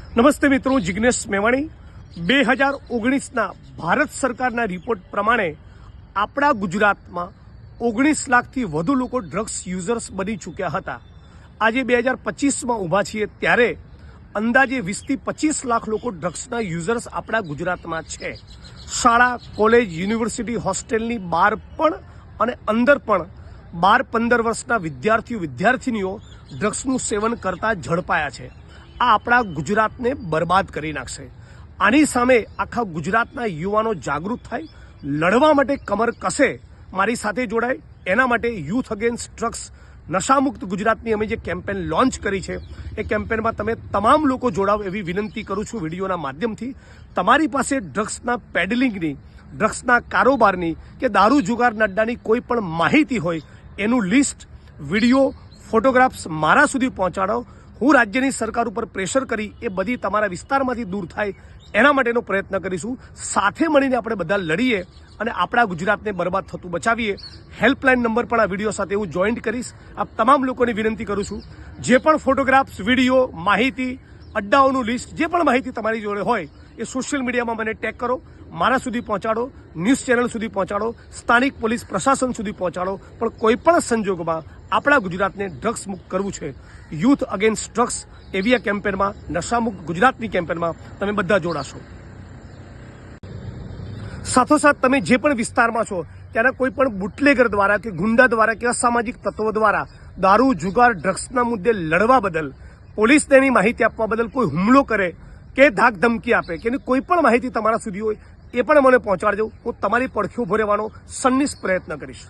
નમસ્તે મિત્રો, જિગ્નેશ મેવાણી। 2019ના ભારત સરકારના રિપોર્ટ પ્રમાણે આપણા ગુજરાતમાં 19 લાખથી વધુ લોકો ડ્રગ્સ યુઝર્સ બની ચૂક્યા હતા। આજે 2025માં ઊભા છીએ ત્યારે અંદાજે 20થી 25 લાખ લોકો ડ્રગ્સના યુઝર્સ આપણા ગુજરાતમાં છે। શાળા, કોલેજ, યુનિવર્સિટી, હોસ્ટેલની બહાર પણ અને અંદર પણ 12-15 વર્ષના વિદ્યાર્થીનીઓ ડ્રગ્સનું સેવન કરતા ઝડપાયા છે। આ આપણા ગુજરાતને બરબાદ કરી નાખશે। આની સામે આખા ગુજરાતના યુવાનો જાગૃત થાય, લડવા માટે કમર કસે, મારી સાથે જોડાય। એના માટે યુથ અગેન્સ્ટ ડ્રગ્સ નશામુક્ત ગુજરાતની અમે જે કેમ્પેન લોન્ચ કરી છે એ કેમ્પેનમાં તમે તમામ લોકો જોડાવ એવી વિનંતી કરું છું વિડીયોના માધ્યમથી। તમારી પાસે ડ્રગ્સના પેડલિંગની, ડ્રગ્સના કારોબારની કે દારૂ જુગાર અડ્ડાની કોઈ પણ માહિતી હોય એનું લિસ્ટ, વિડીયો, ફોટોગ્રાફ્સ મારા સુધી પહોંચાડો। હું રાજ્યની સરકાર ઉપર પ્રેશર કરી એ બધી તમારા વિસ્તારમાંથી દૂર થાય એના માટેનો પ્રયત્ન કરીશું। સાથે મળીને આપણે બધા લડીએ અને આપણા ગુજરાતને બરબાદ થતું બચાવીએ। હેલ્પલાઇન નંબર પણ આ વિડીયો સાથે હું જોઈન્ટ કરીશ। આપ તમામ લોકોને વિનંતી કરું છું, જે પણ ફોટોગ્રાફ્સ, વિડીયો, માહિતી, અડ્ડાઓનું લિસ્ટ, જે પણ માહિતી તમારી જોડે હોય એ સોશિયલ મીડિયામાં મને ટેગ કરો, મારા સુધી પહોંચાડો, ન્યૂઝ ચેનલ સુધી પહોંચાડો, સ્થાનિક પોલીસ પ્રશાસન સુધી પહોંચાડો। પણ કોઈ પણ સંજોગોમાં આપણા ગુજરાતને ડ્રગ્સ મુક્ત કરવું છે। યુથ અગેન્સ્ટ ડ્રગ્સ એવી આ કેમ્પેનમાં, નશામુક્ત ગુજરાતની કેમ્પેનમાં તમે બધા જોડાશો। સાથોસાથ તમે જે પણ વિસ્તારમાં છો ત્યાંના કોઈ પણ બુટલેગર દ્વારા કે ગુંડા દ્વારા કે અસામાજિક તત્વો દ્વારા દારૂ, જુગાર, ડ્રગ્સના મુદ્દે લડવા બદલ, પોલીસને એની માહિતી આપવા બદલ કોઈ હુમલો કરે કે ધાક ધમકી આપે કે એની કોઈ પણ માહિતી તમારા સુધી હોય એ પણ મને પહોંચાડજો। હું તમારી પડખે ઊભો રહેવાનો સન્નિષ્ઠ પ્રયત્ન કરીશ।